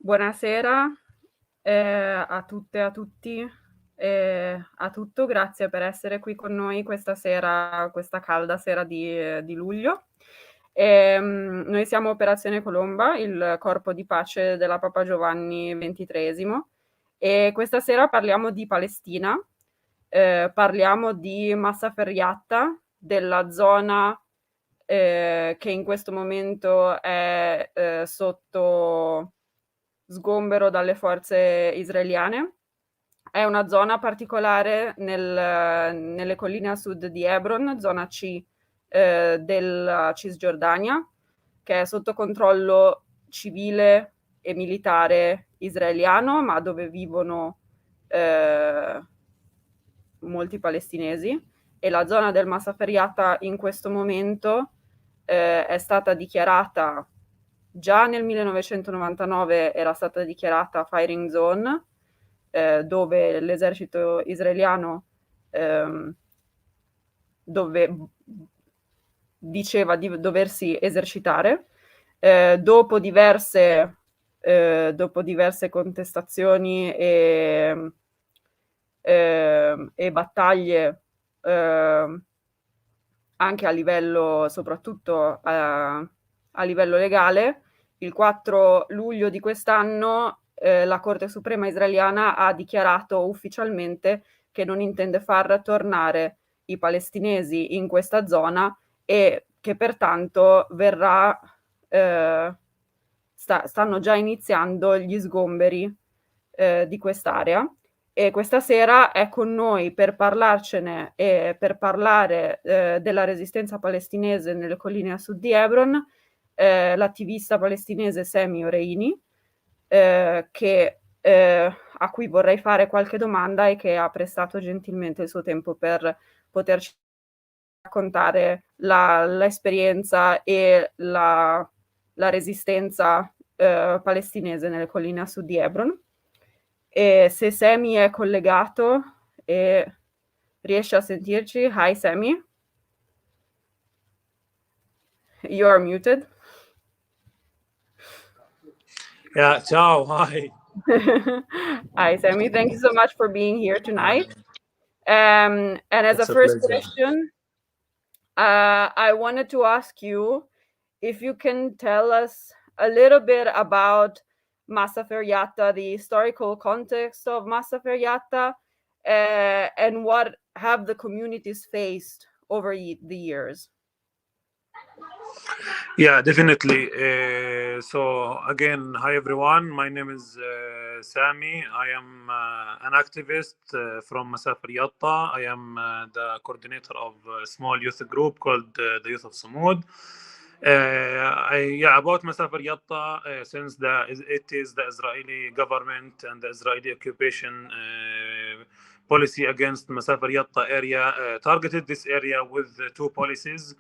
Buonasera a tutte e a tutti e a tutto. Grazie per essere qui con noi questa sera, questa calda sera di luglio. Noi siamo Operazione Colomba, il corpo di pace della Papa Giovanni XXIII, e questa sera parliamo di Palestina, parliamo di Masafer Yatta, della zona che in questo momento è sotto sgombero dalle forze israeliane. È una zona particolare nelle colline a sud di Hebron, zona C della Cisgiordania, che è sotto controllo civile e militare israeliano, ma dove vivono molti palestinesi. E la zona del Masafer Yatta in questo momento è stata dichiarata già nel 1999, era stata dichiarata firing zone, dove l'esercito israeliano diceva di doversi esercitare. Dopo diverse contestazioni e battaglie, anche a livello, soprattutto a livello legale, il 4 luglio di quest'anno la Corte Suprema israeliana ha dichiarato ufficialmente che non intende far tornare i palestinesi in questa zona e che pertanto stanno già iniziando gli sgomberi di quest'area. E questa sera è con noi per parlarcene e per parlare della resistenza palestinese nelle colline a sud di Hebron, l'attivista palestinese Semi Oreini, a cui vorrei fare qualche domanda e che ha prestato gentilmente il suo tempo per poterci raccontare l'esperienza e la resistenza palestinese nelle colline a sud di Hebron. E se Semi è collegato e riesce a sentirci, hi Semi. You are muted. Yeah, ciao, hi. Hi Semi, thank you so much for being here tonight. And as a first question, I wanted to ask you if you can tell us a little bit about Masafer Yatta, the historical context of Masafer Yatta, and what have the communities faced over the years? Yeah, definitely. So again, hi everyone. My name is Sami. I am an activist from Masafer Yatta. I am the coordinator of a small youth group called the Youth of Sumud. About Masafer Yatta, since it is the Israeli government and the Israeli occupation policy against Masafer Yatta area targeted this area with two policies.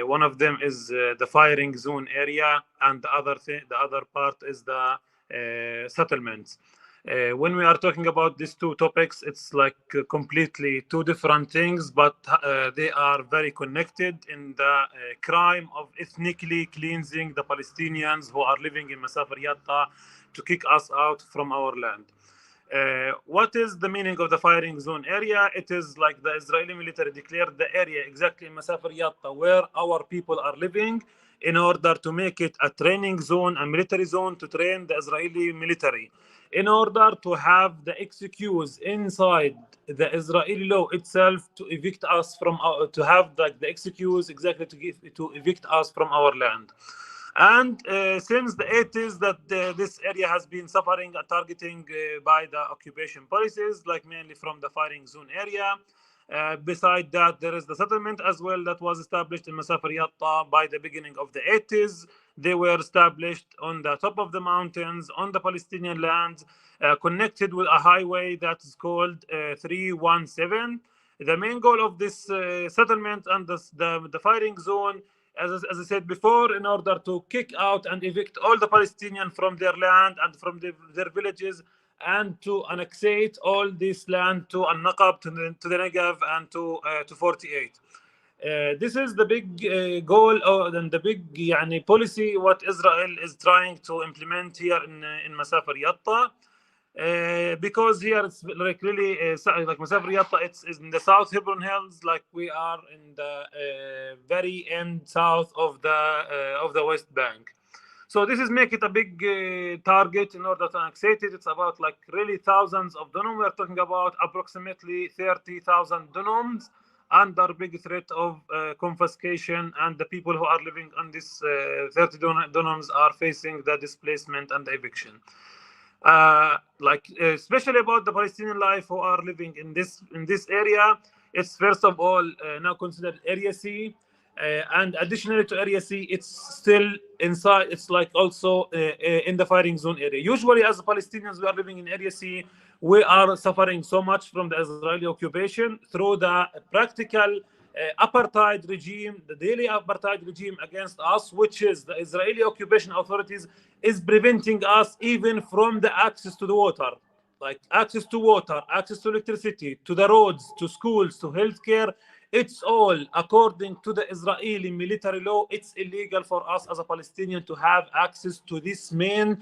One of them is the firing zone area, and the other part is the settlements. When we are talking about these two topics, it's like completely two different things, but they are very connected in the crime of ethnically cleansing the Palestinians who are living in Masafer Yatta to kick us out from our land. What is the meaning of the firing zone area? It is like the Israeli military declared the area exactly in Masafer Yatta where our people are living in order to make it a training zone, a military zone to train the Israeli military, in order to have the excuse inside the Israeli law itself to evict us from to have the excuse exactly to evict us from our land. And since the 80s that this area has been suffering a targeting by the occupation policies, like mainly from the firing zone area. Beside that, there is the settlement as well that was established in Masafer Yatta by the beginning of the 80s. They were established on the top of the mountains, on the Palestinian land, connected with a highway that is called 317. The main goal of this settlement and the firing zone, as I said before, in order to kick out and evict all the Palestinians from their land and from their villages, and to annexate all this land to Al-Naqab, to the Negev, and to 48. This is the big goal and the big policy what Israel is trying to implement here in Masafer Yatta. Because here it's like really like Masafer Yatta, it's in the South Hebron Hills, like we are in the very end south of the West Bank. So this is make it a big target in order to annexate it. It's about like really thousands of dunum. We're talking about approximately 30,000 dunums under big threat of confiscation, and the people who are living on this 30 dunums are facing the displacement and the eviction. Especially about the Palestinian life who are living in this area, it's first of all now considered Area C, and additionally to Area C, it's still inside. It's like also in the firing zone area. Usually, as Palestinians, we are living in Area C. We are suffering so much from the Israeli occupation through the practical apartheid regime, the daily apartheid regime against us, which is the Israeli occupation authorities is preventing us even from the access to the water, like access to water, access to electricity, to the roads, to schools, to healthcare. It's all according to the Israeli military law. It's illegal for us as a Palestinian to have access to this main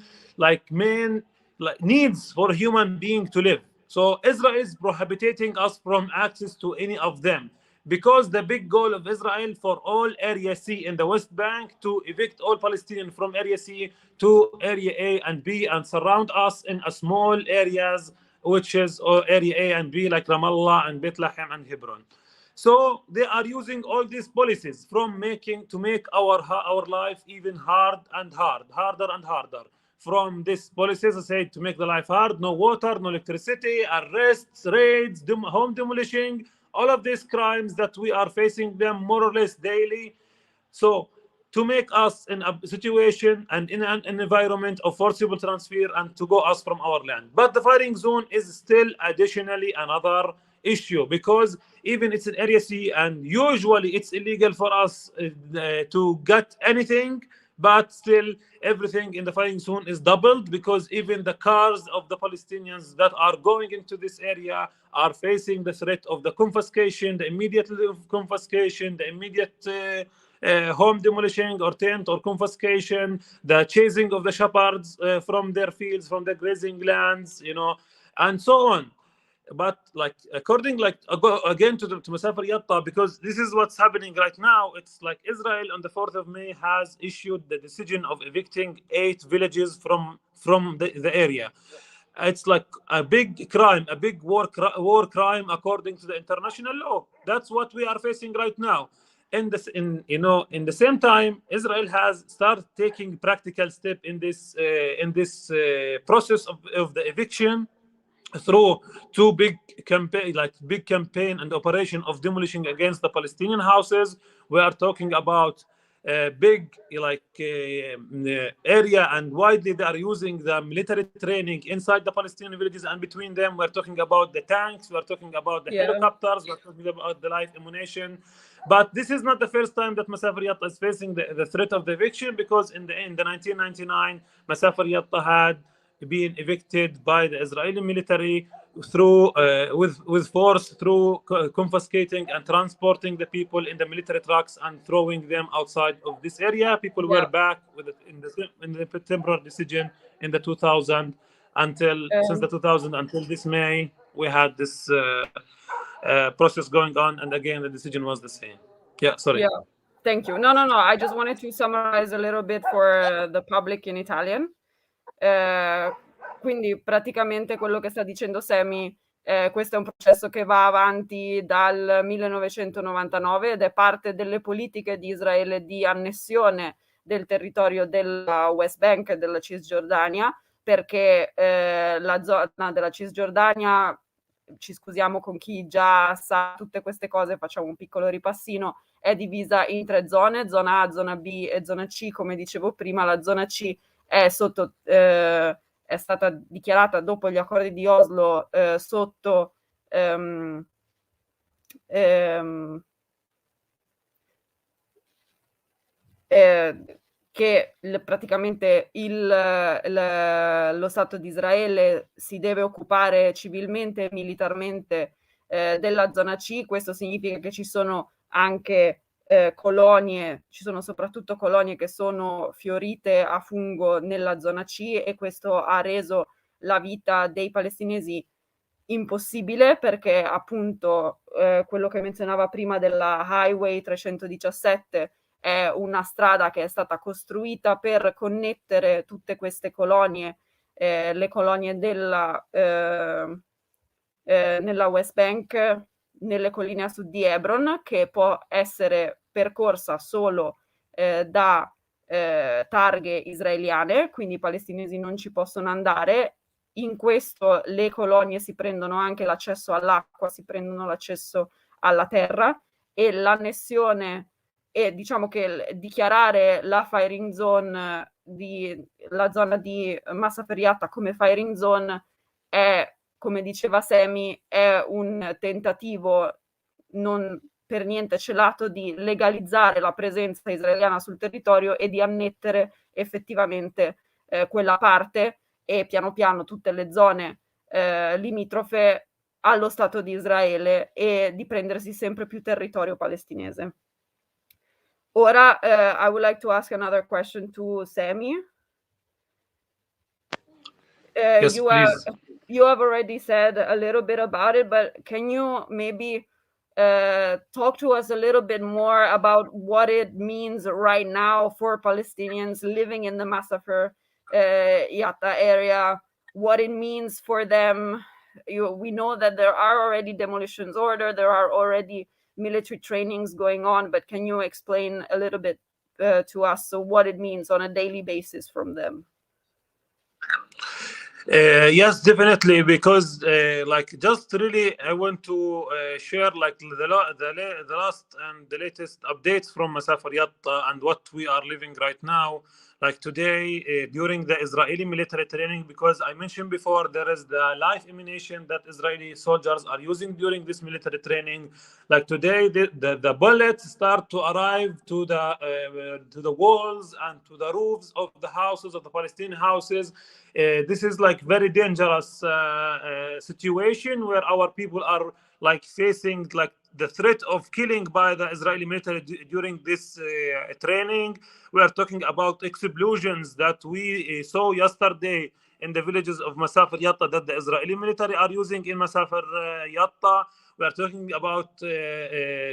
needs for a human being to live. So Israel is prohibiting us from access to any of them, because the big goal of Israel for all Area C in the West Bank to evict all Palestinians from Area C to Area A and B and surround us in a small areas, which is Area A and B, like Ramallah and Bethlehem and Hebron. So they are using all these policies to make our life even harder and harder. From these policies, I say, to make the life hard: no water, no electricity, arrests, raids, home demolition, all of these crimes that we are facing them more or less daily. So to make us in a situation and in an environment of forcible transfer and to go us from our land. But the firing zone is still additionally another issue, because even it's an Area C and usually it's illegal for us to get anything, but still everything in the firing zone is doubled, because even the cars of the Palestinians that are going into this area are facing the threat of the confiscation, the immediate confiscation, the immediate home demolition or tent or confiscation, the chasing of the shepherds from their fields, from their grazing lands, and so on. But according again to Masafer Yatta, because this is what's happening right now. It's like Israel on the 4th of May has issued the decision of evicting 8 villages from the area. It's like a big crime, a big war crime according to the international law. That's what we are facing right now. In the same time, Israel has started taking practical step in this process of the eviction through 2 big campaign and operation of demolishing against the Palestinian houses. We are talking about big area, and widely they are using the military training inside the Palestinian villages, and between them we're talking about the tanks, we're talking about the helicopters, we're talking about the live ammunition. But this is not the first time that Masafer Yatta is facing the threat of the eviction, because in the 1999 Masafer Yatta had being evicted by the Israeli military through with force, through confiscating and transporting the people in the military trucks and throwing them outside of this area. People were back with it in the temporary decision in the 2000 since the 2000 until this May. We had this process going on, and again the decision was the same. Sorry. Thank you. No, I just wanted to summarize a little bit for the public in Italian. Quindi praticamente quello che sta dicendo Semi, questo è un processo che va avanti dal 1999 ed è parte delle politiche di Israele di annessione del territorio della West Bank e della Cisgiordania, perché la zona della Cisgiordania, ci scusiamo con chi già sa tutte queste cose, facciamo un piccolo ripassino, è divisa in 3 zone, zona A, zona B e zona C. Come dicevo prima, la zona C è stata dichiarata dopo gli accordi di Oslo sotto che praticamente lo Stato di Israele si deve occupare civilmente e militarmente della zona C. Questo significa che ci sono anche colonie, ci sono soprattutto colonie che sono fiorite a fungo nella zona C, e questo ha reso la vita dei palestinesi impossibile, perché appunto quello che menzionava prima della Highway 317 è una strada che è stata costruita per connettere tutte queste colonie, le colonie nella West Bank, nelle colline a sud di Hebron, che può essere percorsa solo da targhe israeliane, quindi i palestinesi non ci possono andare. In questo le colonie si prendono anche l'accesso all'acqua, si prendono l'accesso alla terra, e l'annessione e diciamo che dichiarare la firing zone la zona di Masafer Yatta come firing zone è, come diceva Semi, è un tentativo non per niente celato di legalizzare la presenza israeliana sul territorio e di annettere effettivamente quella parte e piano piano tutte le zone limitrofe allo Stato di Israele, e di prendersi sempre più territorio palestinese. Ora, I would like to ask another question to Sami. Yes, please. You have already said a little bit about it, but can you maybe talk to us a little bit more about what it means right now for Palestinians living in the Masafer Yatta area, what it means for them? We know that there are already demolitions ordered, there are already military trainings going on, but can you explain a little bit to us what it means on a daily basis from them? Yes, definitely, because like just really I want to share like the last and the latest updates from Masafer Yatta and what we are living right now. Like today, during the Israeli military training, because I mentioned before, there is the live ammunition that Israeli soldiers are using during this military training. Like today, the bullets start to arrive to the walls and to the roofs of the houses of the Palestinian houses. This is like very dangerous situation where our people are like facing like the threat of killing by the Israeli military during this training. We are talking about explosions that we saw yesterday in the villages of Masafer Yatta that the Israeli military are using in Masafer Yatta. We are talking about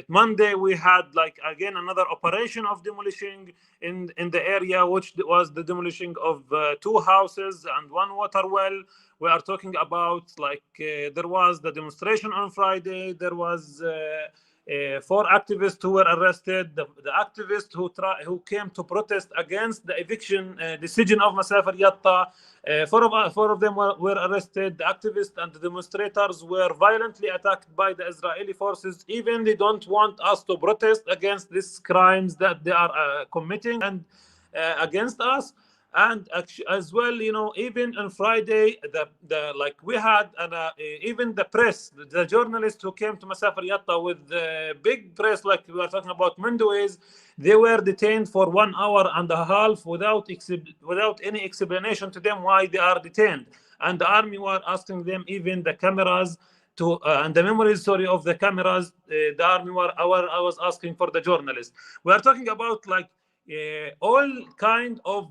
Monday. We had like again another operation of demolishing in the area, which was the demolishing of 2 houses and 1 water well. We are talking about like there was the demonstration on Friday. There was 4 activists who were arrested. The activists who came to protest against the eviction decision of Masafer Yatta, 4 of them were arrested. The activists and the demonstrators were violently attacked by the Israeli forces. Even they don't want us to protest against these crimes that they are committing and against us. And as well, you know, even on Friday, the like we had even the press, the journalists who came to Masafer Yatta with the big press, like we were talking about Mondays, they were detained for 1 hour and a half without any explanation to them why they are detained. And the army were asking them even the cameras to and the memories, sorry, of the cameras. The army I was asking for the journalists. We are talking about like all kind of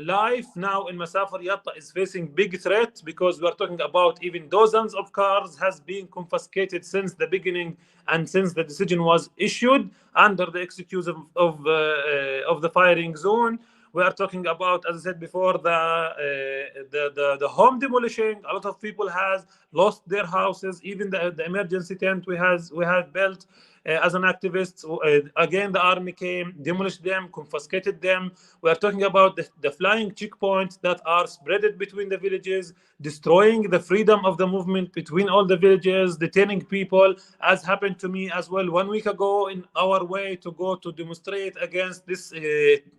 life now in Masafer Yatta is facing big threats, because we are talking about even dozens of cars has been confiscated since the beginning and since the decision was issued under the excuse of the firing zone. We are talking about, as I said before, the home demolishing. A lot of people has lost their houses. Even the emergency tent we have built as an activist. Again, the army came, demolished them, confiscated them. We are talking about the flying checkpoints that are spreaded between the villages, destroying the freedom of the movement between all the villages, detaining people, as happened to me as well 1 week ago in our way to go to demonstrate against this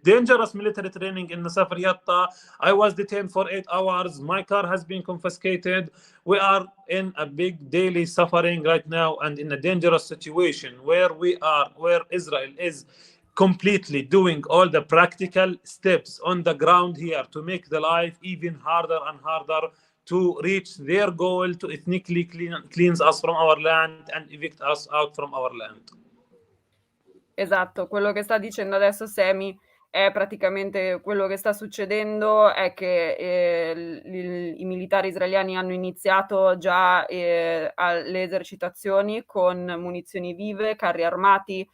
dangerous military training in Masafer Yatta. I was detained for 8 hours. My car has been confiscated. We are in a big daily suffering right now and in a dangerous situation where Israel is completely doing all the practical steps on the ground here to make the life even harder and harder to reach their goal to ethnically cleanse us from our land and evict us out from our land. Esatto, quello che sta dicendo adesso Semi è praticamente quello che sta succedendo è che i militari israeliani hanno iniziato già le esercitazioni con munizioni vive, carri armati,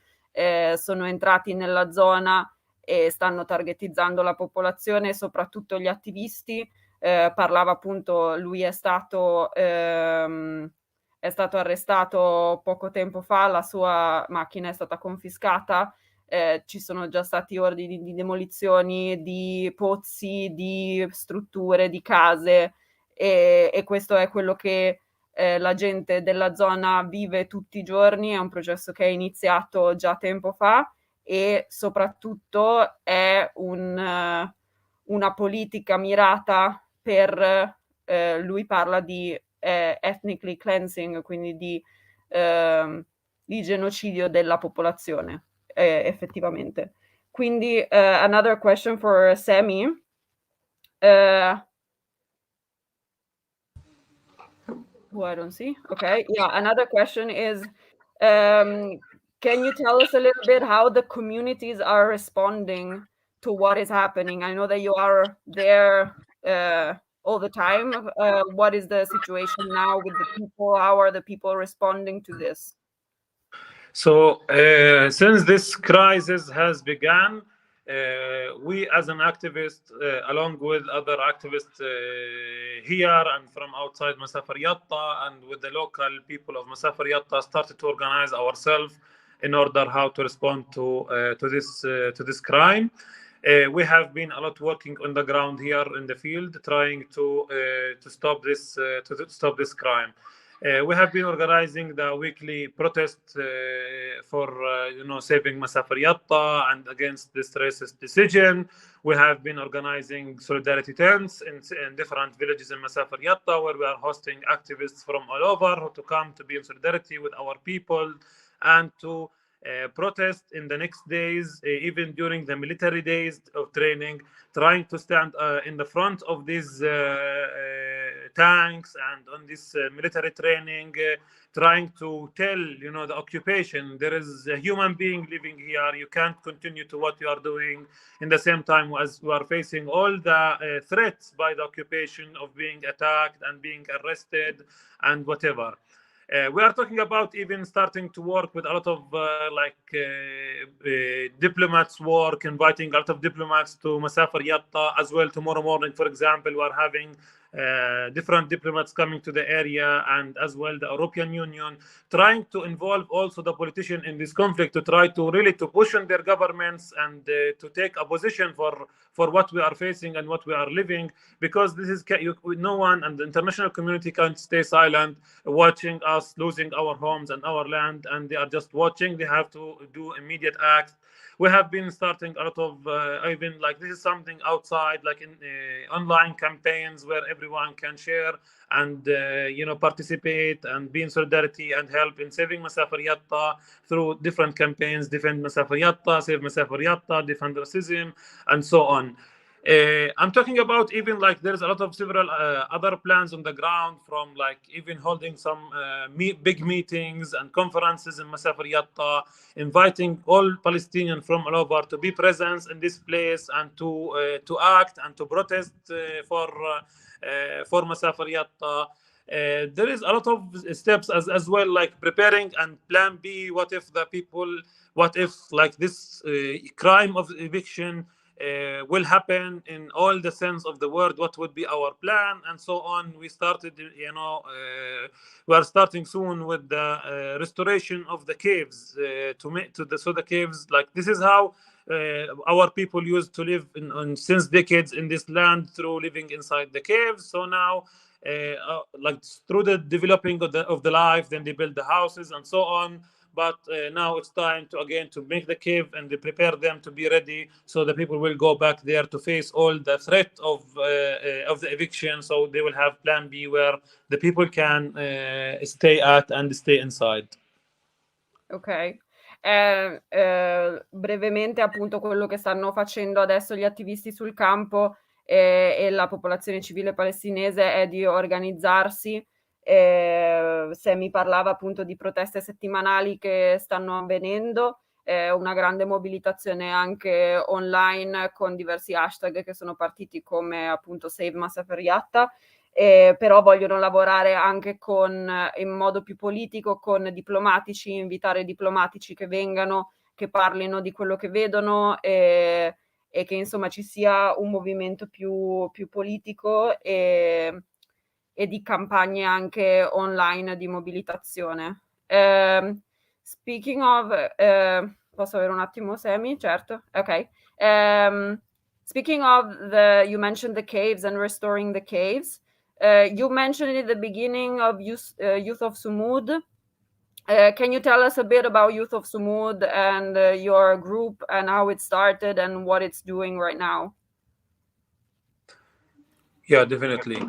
sono entrati nella zona e stanno targetizzando la popolazione, soprattutto gli attivisti. Parlava appunto, lui è stato arrestato poco tempo fa, la sua macchina è stata confiscata, ci sono già stati ordini di demolizioni di pozzi, di strutture, di case e questo è quello che la gente della zona vive tutti i giorni, è un processo che è iniziato già tempo fa e soprattutto è una politica mirata per, lui parla di ethnically cleansing, quindi di genocidio della popolazione, effettivamente. Quindi, another question for Semi. Who I don't see. Okay. Yeah. Another question is, can you tell us a little bit how the communities are responding to what is happening? I know that you are there all the time. What is the situation now with the people? How are the people responding to this? So, since this crisis has begun, we as an activist, along with other activists here and from outside Masafer Yatta and with the local people of Masafer Yatta, started to organize ourselves in order how to respond to this crime. We have been a lot working on the ground here in the field, trying to stop this crime. We have been organizing the weekly protest for saving Masafer Yatta and against this racist decision. We have been organizing solidarity tents in different villages in Masafer Yatta, where we are hosting activists from all over to come to be in solidarity with our people and to protest in the next days, even during the military days of training, trying to stand in the front of these tanks and on this military training, trying to tell the occupation there is a human being living here. You can't continue to what you are doing in the same time as we are facing all the threats by the occupation of being attacked and being arrested and whatever. We are talking about even starting to work with a lot of diplomats work, inviting a lot of diplomats to Masafer Yatta as well. Tomorrow morning, for example, we are having different diplomats coming to the area, and as well the European Union, trying to involve also the politician in this conflict to try to really to push on their governments and to take a position for what we are facing and what we are living, because this is no one and the international community can't stay silent watching us losing our homes and our land, and they are just watching. They have to do immediate acts. We have been starting a lot of even like this is something outside, like in online campaigns where everyone can share and participate and be in solidarity and help in saving Masafer Yatta through different campaigns: defend Masafer Yatta, save Masafer Yatta, defend racism, and so on. I'm talking about even like there's a lot of several other plans on the ground, from like even holding some big meetings and conferences in Masafer Yatta, inviting all Palestinians from all over to be present in this place and to act and to protest for Masafer Yatta. There is a lot of steps as well, like preparing and plan B. What if like this crime of eviction will happen in all the sense of the word? What would be our plan, and so on. We started, we are starting soon with the restoration of the caves so the caves, like this is how our people used to live since decades in this land, through living inside the caves. So now like through the developing of the life, then they build the houses and so on. But now it's time to make the cave and they prepare them to be ready, so the people will go back there to face all the threat of the eviction. So they will have plan B where the people can stay at and stay inside. Ok. Brevemente, appunto, quello che stanno facendo adesso gli attivisti sul campo e la popolazione civile palestinese è di organizzarsi. Se mi parlava appunto di proteste settimanali che stanno avvenendo, una grande mobilitazione anche online con diversi hashtag che sono partiti come appunto Save Masafer Yatta, però vogliono lavorare anche in modo più politico con diplomatici, invitare diplomatici che vengano, che parlino di quello che vedono e che insomma ci sia un movimento più politico e di campagne anche online di mobilitazione. Speaking of, posso avere un attimo Semi? Certo, ok. Speaking of you mentioned the caves and restoring the caves. You mentioned it at the beginning of Youth of Sumud. Can you tell us a bit about Youth of Sumud and your group and how it started and what it's doing right now? Yeah, definitely.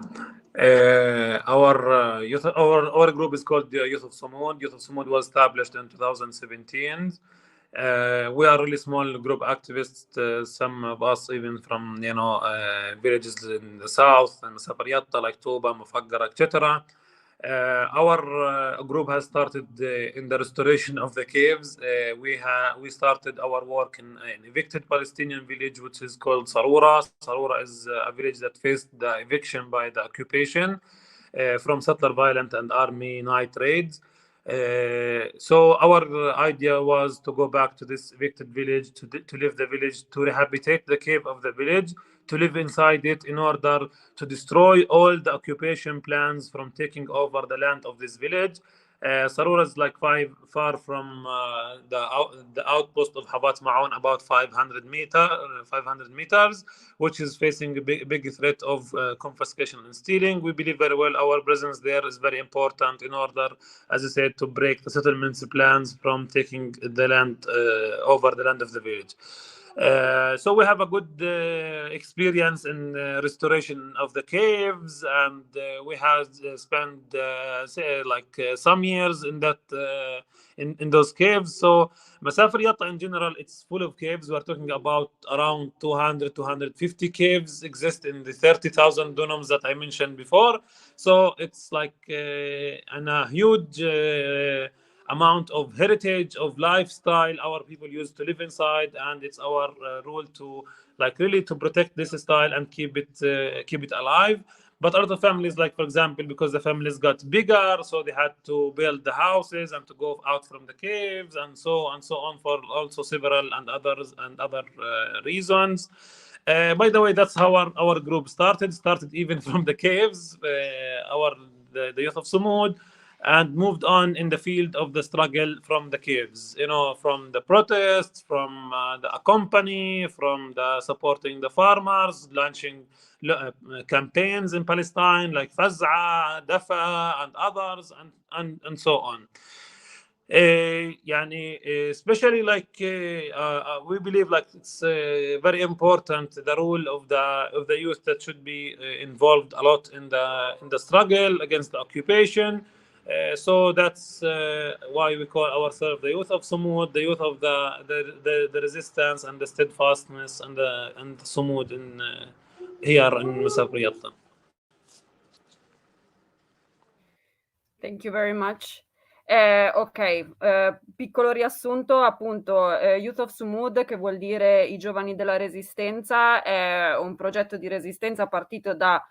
Our group is called Youth of Sumud. Youth of Sumud was established in 2017. We are really small group activists. Some of us even from villages in the south and Masafer Yatta like Toba, Mufaggara, etc. Our group has started in the restoration of the caves. We started our work in an evicted Palestinian village, which is called Sarura. Sarura is a village that faced the eviction by the occupation from settler violence and army night raids. So our idea was to go back to this evicted village, to leave the village, to rehabilitate the cave of the village, to live inside it in order to destroy all the occupation plans from taking over the land of this village. Sarura is like far from the outpost of Habat Ma'un, about 500 meters, which is facing a big threat of confiscation and stealing. We believe very well our presence there is very important in order, as I said, to break the settlements plans from taking the land over the land of the village. So we have a good experience in restoration of the caves, and we have spent some years in that in those caves. So Masafer Yatta in general, it's full of caves. We're talking about around 250 caves exist in the 30,000 dunums that I mentioned before. So it's like a huge amount of heritage, of lifestyle our people used to live inside, and it's our role to really to protect this style and keep it alive. But other families, like for example, because the families got bigger, so they had to build the houses and to go out from the caves and so on for also several and other reasons. By the way, that's how our group started even from the caves. The Youth of Sumud, and moved on in the field of the struggle from the caves, from the protests, from the company, from the supporting the farmers, launching campaigns in Palestine like Faz'a, Dafa, and others, and so on. Especially we believe it's very important the role of the youth that should be involved a lot in the struggle against the occupation. So that's why we call ourselves the Youth of Sumud, the youth of the resistance and the steadfastness and the Sumud in here in Masafer Yatta. Thank you very much. Ok, piccolo riassunto, appunto, Youth of Sumud, che vuol dire i giovani della resistenza, è un progetto di resistenza partito da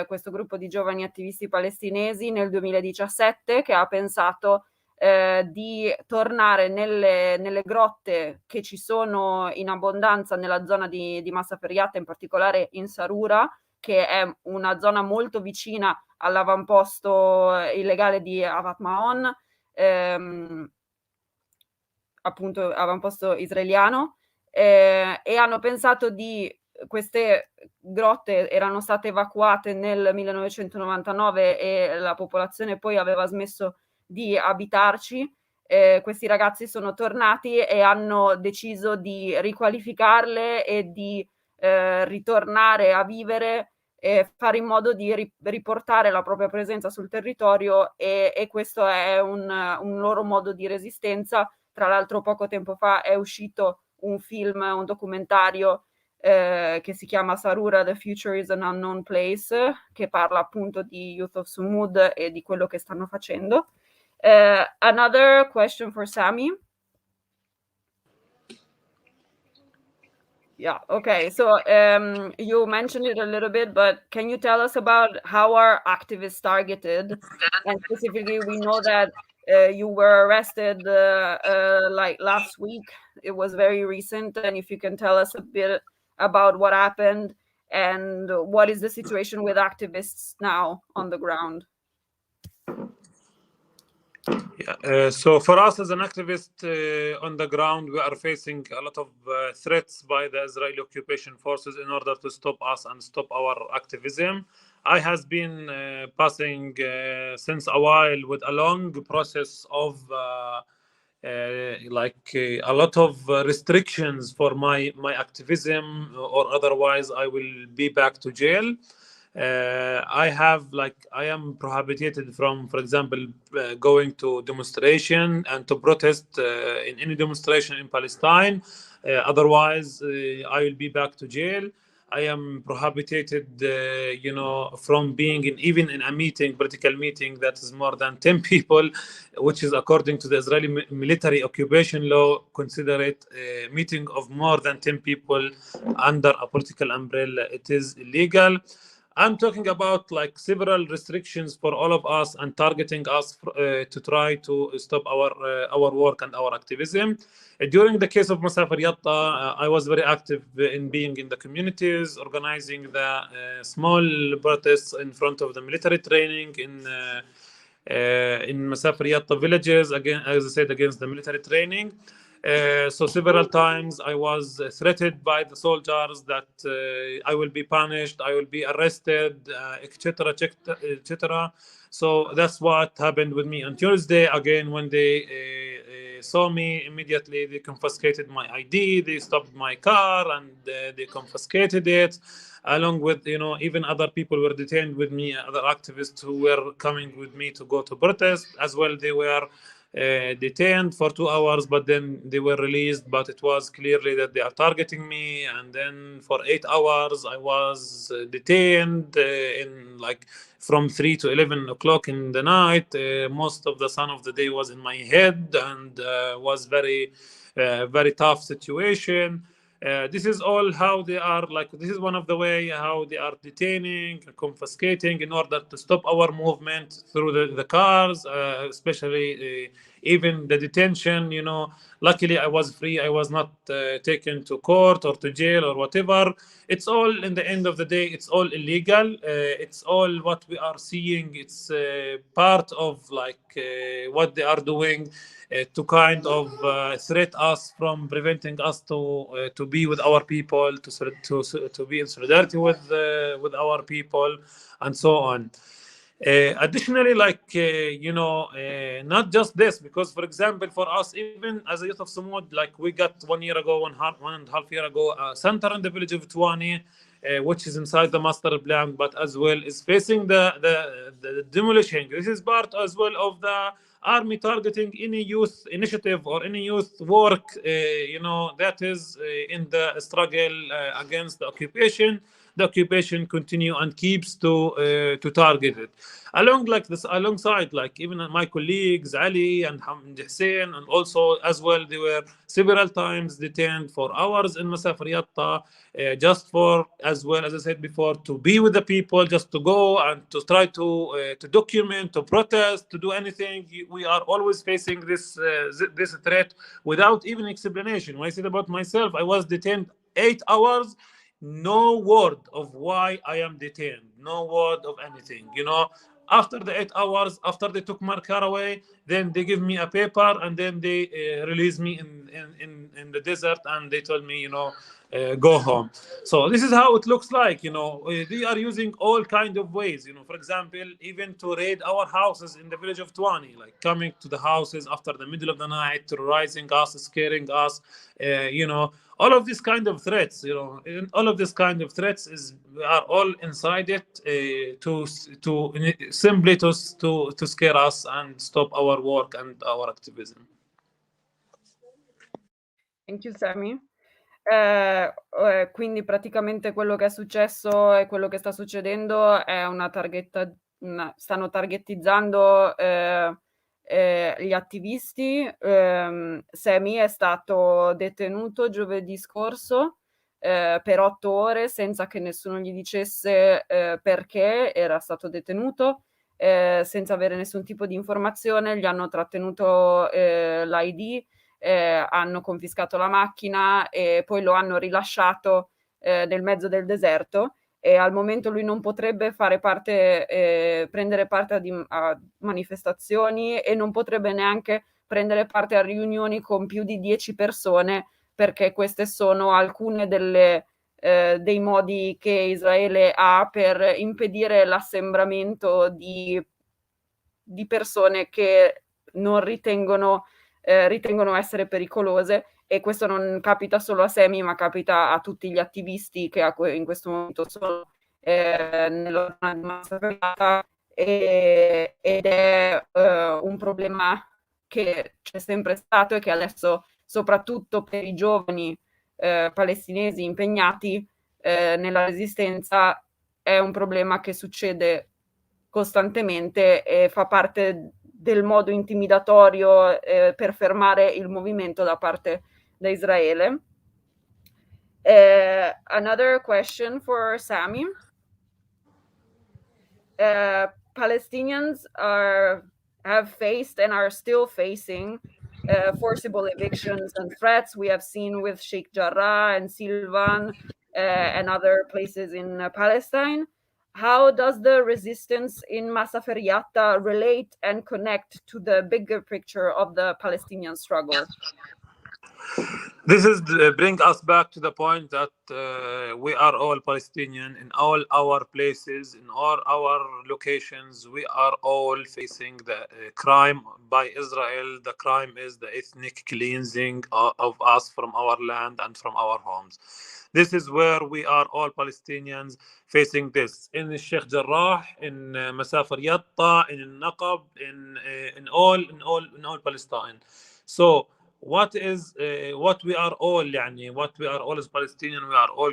questo gruppo di giovani attivisti palestinesi nel 2017 che ha pensato di tornare nelle grotte che ci sono in abbondanza nella zona di Masafer Yatta, in particolare in Sarura, che è una zona molto vicina all'avamposto illegale di Habat Ma'on, appunto avamposto israeliano, e hanno pensato queste grotte erano state evacuate nel 1999 e la popolazione poi aveva smesso di abitarci. Questi ragazzi sono tornati e hanno deciso di riqualificarle e di ritornare a vivere e fare in modo di riportare la propria presenza sul territorio e questo è un loro modo di resistenza. Tra l'altro poco tempo fa è uscito un film, un documentario che si chiama Sarura, The Future is an Unknown Place, che parla appunto di Youth of Sumud e di quello che stanno facendo. Another question for Sami. Yeah, okay. So you mentioned it a little bit, but can you tell us about how are activists targeted? And specifically, we know that you were arrested like last week. It was very recent. And if you can tell us a bit about what happened and what is the situation with activists now on the ground? Yeah. So for us as an activist on the ground, we are facing a lot of threats by the Israeli occupation forces in order to stop us and stop our activism. I has been passing since a while with a long process of a lot of restrictions for my activism, or otherwise I will be back to jail. I am prohibited from, for example, going to demonstration and to protest in any demonstration in Palestine. Otherwise, I will be back to jail. I am prohibited, from being even in a meeting, political meeting that is more than 10 people, which is according to the Israeli military occupation law, consider it a meeting of more than 10 people under a political umbrella. It is illegal. I'm talking about like several restrictions for all of us and targeting us to try to stop our work and our activism. During the case of Masafer Yatta, I was very active in being in the communities, organizing the small protests in front of the military training in Masafer Yatta villages, again, as I said, against the military training. So several times I was threatened by the soldiers that I will be punished, I will be arrested, etc., etc. So that's what happened with me on Tuesday. Again, when they saw me, immediately they confiscated my ID, they stopped my car, and they confiscated it. Along with, even other people were detained with me, other activists who were coming with me to go to protest as well. They were detained for 2 hours, but then they were released. But it was clearly that they are targeting me. And then for 8 hours, I was detained in like from 3 to 11 o'clock in the night. Most of the sun of the day was in my head, and was very tough situation. This is all how they are, like, this is one of the way how they are detaining, confiscating in order to stop our movement through the cars, especially even the detention. Luckily I was free. I was not taken to court or to jail or whatever. It's all, in the end of the day, it's all illegal. It's all what we are seeing. It's part of what they are doing to kind of threat us from preventing us to be with our people, to be in solidarity with our people, and so on. Additionally, not just this, because, for example, for us, even as a Youth of Sumud, like we got 1 year ago, 1.5 year ago, a center in the village of Tuani, which is inside the master plan, but as well is facing the demolition. This is part as well of the army targeting any youth initiative or any youth work, that is in the struggle against the occupation. The occupation continue and keeps to target it. Alongside, like, even my colleagues Ali and Hamd Hussein, and also as well, they were several times detained for hours in Masafer Yatta, just for, as well as I said before, to be with the people, just to go and to try to document, to protest, to do anything. We are always facing this threat without even explanation. When I said about myself, I was detained 8 hours, no word of why I am detained, no word of anything. After the 8 hours, after they took my car away, then they give me a paper, and then they release me in the desert, and they told me, go home. So this is how it looks like. They are using all kind of ways. For example, even to raid our houses in the village of Tuani, like coming to the houses after the middle of the night, terrorizing us, scaring us. All of these kind of threats. All of this kind of threats are all inside it to simply to scare us and stop our work and our activism. Thank you, Sammy. Quindi praticamente quello che è successo e quello che sta succedendo è stanno targetizzando gli attivisti. Sammy è stato detenuto giovedì scorso per 8 ore senza che nessuno gli dicesse perché era stato detenuto, senza avere nessun tipo di informazione. Gli hanno trattenuto l'ID, hanno confiscato la macchina e poi lo hanno rilasciato nel mezzo del deserto, e al momento lui non potrebbe fare parte, prendere parte a manifestazioni, e non potrebbe neanche prendere parte a riunioni con più di 10 persone, perché queste sono alcune dei modi che Israele ha per impedire l'assembramento di persone che non ritengono essere pericolose. E questo non capita solo a Semi, ma capita a tutti gli attivisti che in questo momento sono nella zona di Masafer Yatta, ed è un problema che c'è sempre stato e che adesso, soprattutto per i giovani palestinesi impegnati nella resistenza, è un problema che succede costantemente e fa parte del modo intimidatorio per fermare il movimento da parte di Israele. Another question for Sami. Palestinians have faced and are still facing forcible evictions and threats. We have seen with Sheikh Jarrah and Silvan and other places in Palestine. How does the resistance in Masafer Yatta relate and connect to the bigger picture of the Palestinian struggle? This is bring us back to the point that we are all Palestinian in all our places, in all our locations. We are all facing the crime by Israel. The crime is the ethnic cleansing of us from our land and from our homes. This is where we are all Palestinians facing this in Sheikh Jarrah, in Masafer Yatta, in Naqab, in all Palestine. So what we are all what we are all as Palestinian, we are all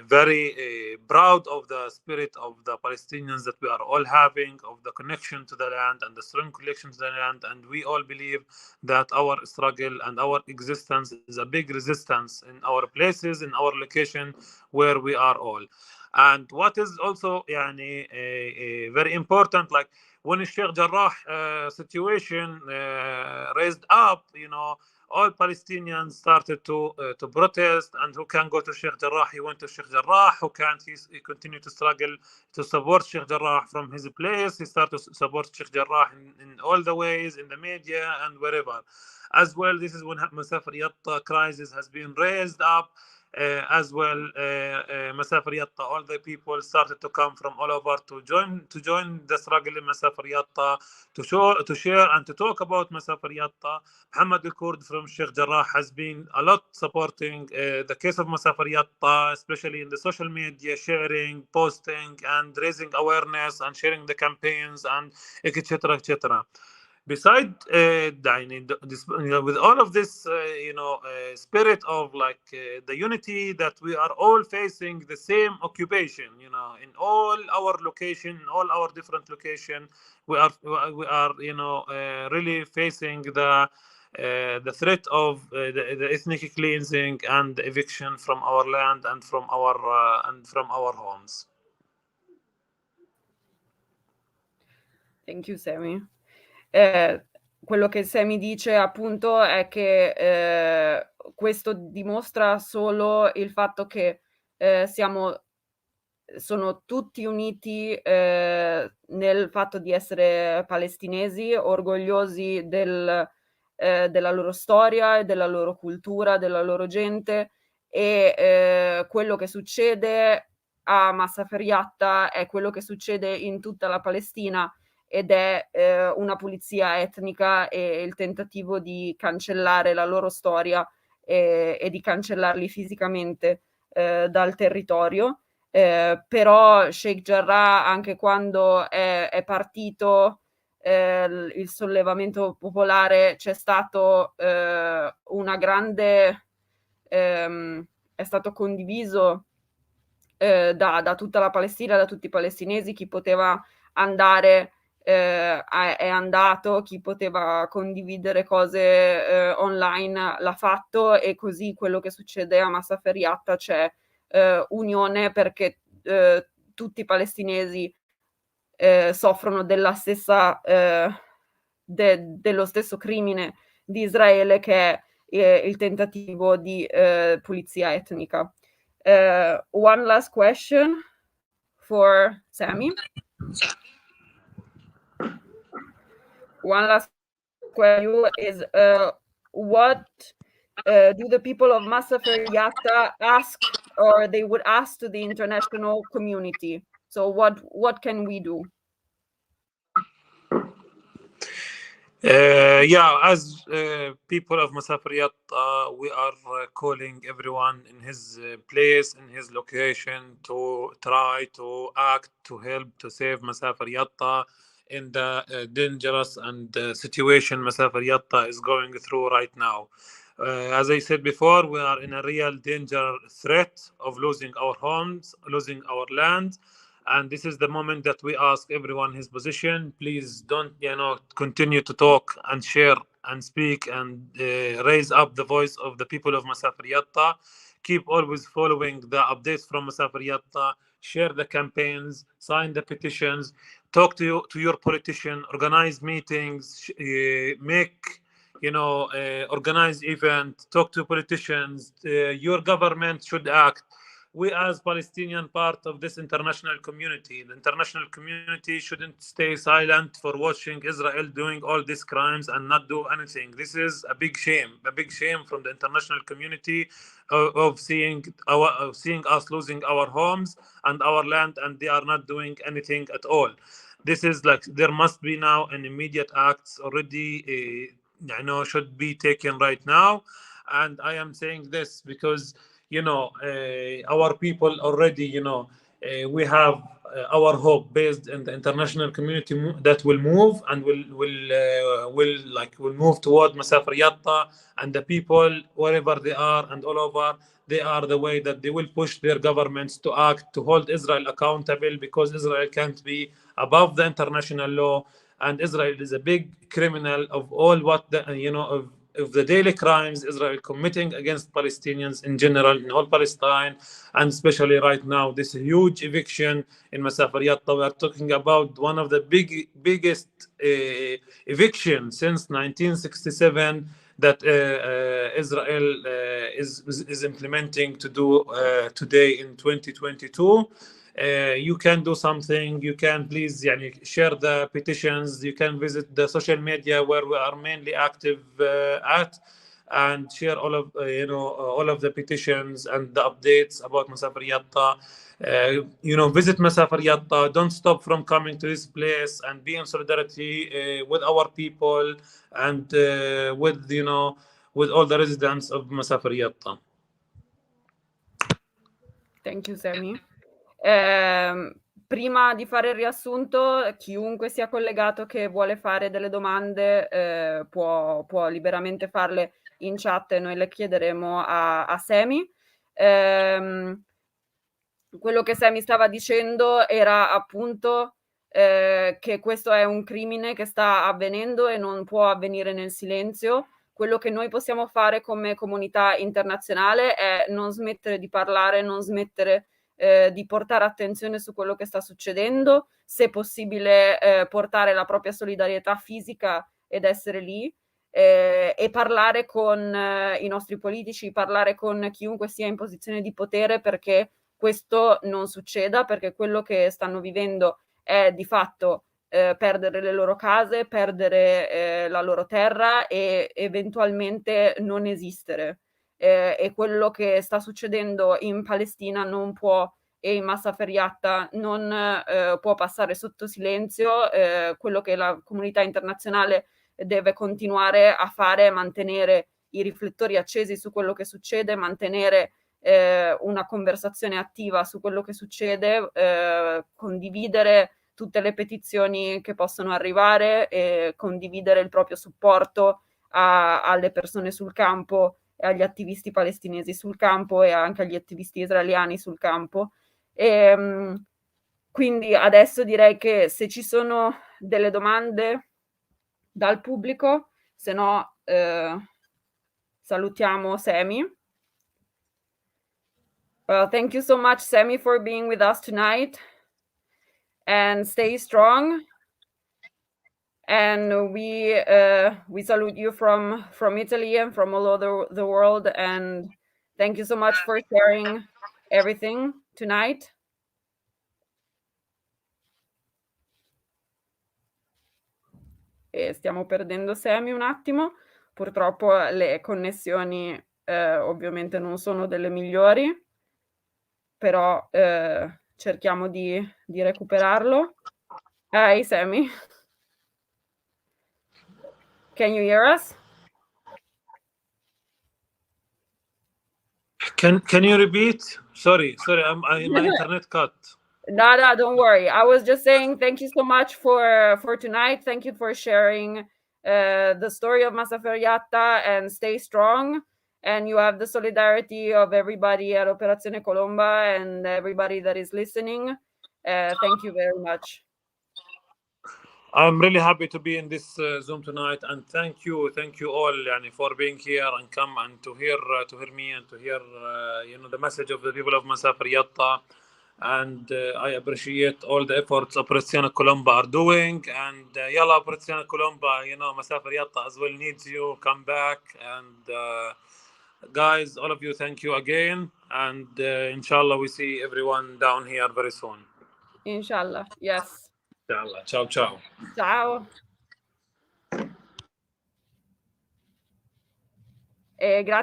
very proud of the spirit of the Palestinians that we are all having, of the connection to the land and the strong connection to the land, and we all believe that our struggle and our existence is a big resistance in our places, in our location where we are all. And what is also very important, like when the Sheikh Jarrah situation raised up, all Palestinians started to protest, and who can go to Sheikh Jarrah, he went to Sheikh Jarrah. Who can't, he continued to struggle to support Sheikh Jarrah from his place. He started to support Sheikh Jarrah in all the ways, in the media and wherever. As well, this is when Masafer Yatta crisis has been raised up. As well, Masafer Yatta, all the people started to come from all over to join the struggle in Masafer Yatta, to share and to talk about Masafer Yatta. Muhammad al-Kurd from Sheikh Jarrah has been a lot supporting the case of Masafer Yatta, especially in the social media, sharing, posting, and raising awareness and sharing the campaigns and etc. etc. Beside with all of this spirit of the unity, that we are all facing the same occupation, in all our location, in all our different location, we are really facing the threat of the ethnic cleansing and the eviction from our land and from our homes. Thank you, Sammy. Quello che Sammy dice appunto è che questo dimostra solo il fatto che sono tutti uniti nel fatto di essere palestinesi, orgogliosi della loro storia e della loro cultura, della loro gente, e quello che succede a Masafer Yatta è quello che succede in tutta la Palestina, ed è una pulizia etnica e il tentativo di cancellare la loro storia e di cancellarli fisicamente dal territorio. Però Sheikh Jarrah, anche quando è partito il sollevamento popolare, c'è stato una grande è stato condiviso da tutta la Palestina, da tutti i palestinesi. Chi poteva andare è andato, chi poteva condividere cose online l'ha fatto, e così quello che succede a Masafer Yatta c'è unione, perché tutti i palestinesi soffrono della stessa dello stesso crimine di Israele, che è il tentativo di pulizia etnica. One last question for Sammy. One last question is what do the people of Masafer Yatta ask, or they would ask to the international community? So what can we do? As people of Masafer Yatta, we are calling everyone in his place, in his location, to try to act to help to save Masafer Yatta in the dangerous and situation Masafer Yatta is going through right now. As I said before, we are in a real danger threat of losing our homes, losing our land. And this is the moment that we ask everyone his position. Please don't, continue to talk and share and speak and raise up the voice of the people of Masafer Yatta. Keep always following the updates from Masafer Yatta. Share the campaigns, sign the petitions, talk to your politician, organize meetings, make organize event, talk to politicians. Your government should act. We as Palestinian part of this international community, the international community shouldn't stay silent for watching Israel doing all these crimes and not do anything. This is a big shame from the international community of seeing us losing our homes and our land, and they are not doing anything at all. This is like, there must be now an immediate acts already should be taken right now. And I am saying this because our people already, we have our hope based in the international community that will move and will move toward Masafer Yatta, and the people wherever they are and all over, they are the way that they will push their governments to act to hold Israel accountable, because Israel can't be above the international law, and Israel is a big criminal of all what of the daily crimes Israel committing against Palestinians in general in all Palestine, and especially right now this huge eviction in Masafer Yatta. We are talking about one of the biggest eviction since 1967 that Israel is implementing to do today in 2022. You can do something. You can please share the petitions. You can visit the social media where we are mainly active at, and share all of all of the petitions and the updates about Masafer Yatta. Visit Masafer Yatta. Don't stop from coming to this place, and be in solidarity with our people and with all the residents of Masafer Yatta. Thank you, Sammy. Prima di fare il riassunto, chiunque sia collegato che vuole fare delle domande può liberamente farle in chat, e noi le chiederemo a Sammy. Quello che Sammy stava dicendo era appunto che questo è un crimine che sta avvenendo e non può avvenire nel silenzio. Quello che noi possiamo fare come comunità internazionale è non smettere di parlare, non smettere di portare attenzione su quello che sta succedendo, se possibile portare la propria solidarietà fisica ed essere lì, e parlare con i nostri politici, parlare con chiunque sia in posizione di potere, perché questo non succeda, perché quello che stanno vivendo è di fatto perdere le loro case, perdere la loro terra e eventualmente non esistere. E quello che sta succedendo in Palestina non può, e in Masafer Yatta non può passare sotto silenzio. Quello che la comunità internazionale deve continuare a fare è mantenere i riflettori accesi su quello che succede, mantenere una conversazione attiva su quello che succede, condividere tutte le petizioni che possono arrivare, e condividere il proprio supporto alle persone sul campo, e agli attivisti palestinesi sul campo, e anche agli attivisti israeliani sul campo. Quindi adesso direi che se ci sono delle domande dal pubblico, se no salutiamo Semi. Well, thank you so much, Semi, for being with us tonight. And stay strong. And we salute you from Italy and from all over the world. And thank you so much for sharing everything tonight. E stiamo perdendo Semi un attimo. Purtroppo le connessioni ovviamente non sono delle migliori, però cerchiamo di recuperarlo. Hi, Semi. Can you hear us? Can you repeat? Sorry, my internet cut. No, don't worry. I was just saying thank you so much for tonight. Thank you for sharing the story of Masafer Yatta, and stay strong. And you have the solidarity of everybody at Operazione Colomba and everybody that is listening. Thank you very much. I'm really happy to be in this Zoom tonight, and thank you all for being here and come and to hear me and to hear the message of the people of Masafer Yatta. And I appreciate all the efforts Operazione Colomba are doing. And yalla Operazione Colomba, Masafer Yatta as well needs you. Come back. And guys, all of you, thank you again. And inshallah, we see everyone down here very soon. Inshallah, yes. Inshallah. Ciao, ciao. Ciao. Grazie.